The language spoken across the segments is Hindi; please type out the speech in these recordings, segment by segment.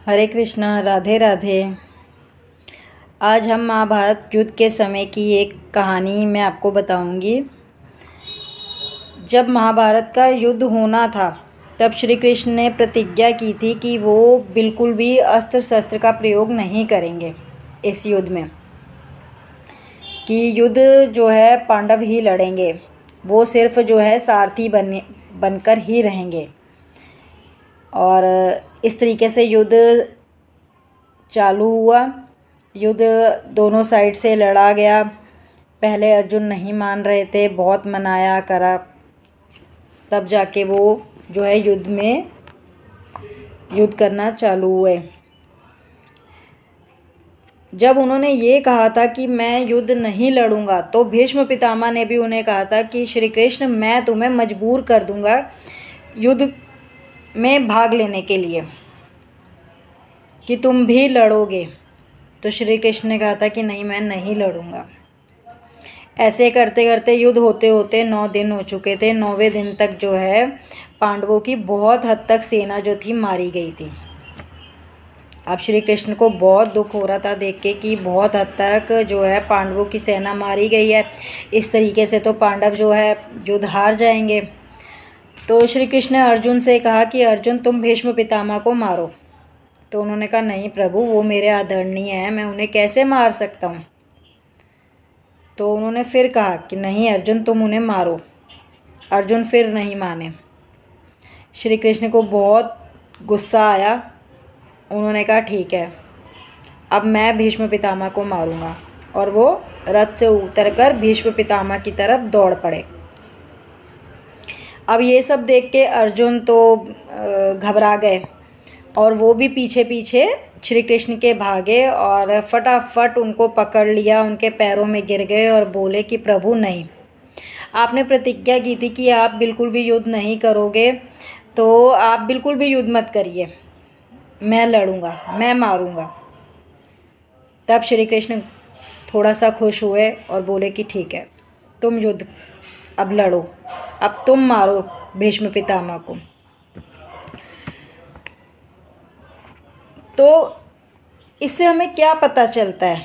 हरे कृष्णा, राधे राधे। आज हम महाभारत युद्ध के समय की एक कहानी मैं आपको बताऊंगी। जब महाभारत का युद्ध होना था तब श्री कृष्ण ने प्रतिज्ञा की थी कि वो बिल्कुल भी अस्त्र शस्त्र का प्रयोग नहीं करेंगे इस युद्ध में, कि युद्ध जो है पांडव ही लड़ेंगे, वो सिर्फ जो है सारथी बनकर ही रहेंगे। और इस तरीके से युद्ध चालू हुआ। युद्ध दोनों साइड से लड़ा गया। पहले अर्जुन नहीं मान रहे थे, बहुत मनाया करा, तब जाके वो जो है युद्ध करना चालू हुए। जब उन्होंने ये कहा था कि मैं युद्ध नहीं लड़ूंगा, तो भीष्म पितामह ने भी उन्हें कहा था कि श्री कृष्ण, मैं तुम्हें मजबूर कर दूंगा युद्ध में भाग लेने के लिए, कि तुम भी लड़ोगे। तो श्री कृष्ण ने कहा था कि नहीं, मैं नहीं लड़ूंगा। ऐसे करते करते युद्ध होते होते 9 दिन हो चुके थे। 9वें दिन तक जो है पांडवों की बहुत हद तक सेना जो थी मारी गई थी। अब श्री कृष्ण को बहुत दुख हो रहा था देख के कि बहुत हद तक जो है पांडवों की सेना मारी गई है। इस तरीके से तो पांडव जो है युद्ध हार जाएंगे। तो श्री कृष्ण ने अर्जुन से कहा कि अर्जुन, तुम भीष्म पितामह को मारो। तो उन्होंने कहा, नहीं प्रभु, वो मेरे आदरणीय हैं, मैं उन्हें कैसे मार सकता हूँ। तो उन्होंने फिर कहा कि नहीं अर्जुन, तुम उन्हें मारो। अर्जुन फिर नहीं माने। श्री कृष्ण को बहुत गुस्सा आया। उन्होंने कहा ठीक है, अब मैं भीष्म पितामह को मारूंगा। और वो रथ से उतरकर भीष्म पितामह की तरफ दौड़ पड़े। अब ये सब देख के अर्जुन तो घबरा गए और वो भी पीछे पीछे श्री कृष्ण के भागे और फटाफट उनको पकड़ लिया, उनके पैरों में गिर गए और बोले कि प्रभु नहीं, आपने प्रतिज्ञा की थी कि आप बिल्कुल भी युद्ध नहीं करोगे, तो आप बिल्कुल भी युद्ध मत करिए, मैं लड़ूंगा, मैं मारूंगा। तब श्री कृष्ण थोड़ा सा खुश हुए और बोले कि ठीक है, तुम युद्ध अब लड़ो, अब तुम मारो भीष्म पितामह को। तो इससे हमें क्या पता चलता है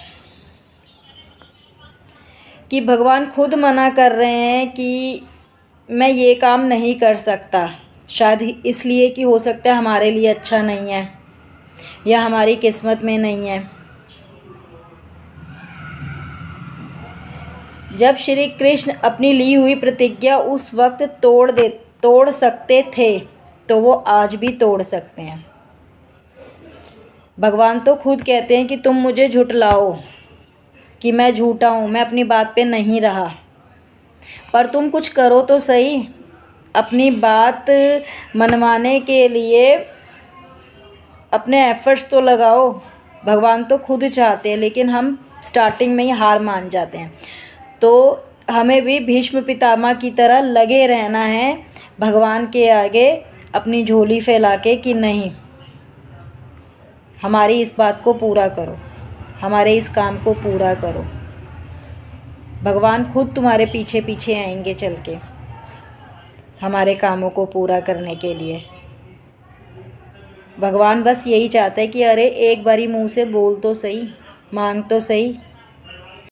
कि भगवान खुद मना कर रहे हैं कि मैं ये काम नहीं कर सकता, शायद इसलिए कि हो सकता है हमारे लिए अच्छा नहीं है या हमारी किस्मत में नहीं है। जब श्री कृष्ण अपनी ली हुई प्रतिज्ञा उस वक्त तोड़ सकते थे, तो वो आज भी तोड़ सकते हैं। भगवान तो खुद कहते हैं कि तुम मुझे झुठलाओ कि मैं झूठा हूँ, मैं अपनी बात पे नहीं रहा, पर तुम कुछ करो तो सही, अपनी बात मनवाने के लिए अपने एफर्ट्स तो लगाओ। भगवान तो खुद चाहते हैं, लेकिन हम स्टार्टिंग में ही हार मान जाते हैं। तो हमें भी भीष्म पितामह की तरह लगे रहना है भगवान के आगे, अपनी झोली फैला के कि नहीं, हमारी इस बात को पूरा करो, हमारे इस काम को पूरा करो। भगवान खुद तुम्हारे पीछे पीछे आएंगे चल के हमारे कामों को पूरा करने के लिए। भगवान बस यही चाहता है कि अरे एक बारी मुंह से बोल तो सही, मांग तो सही,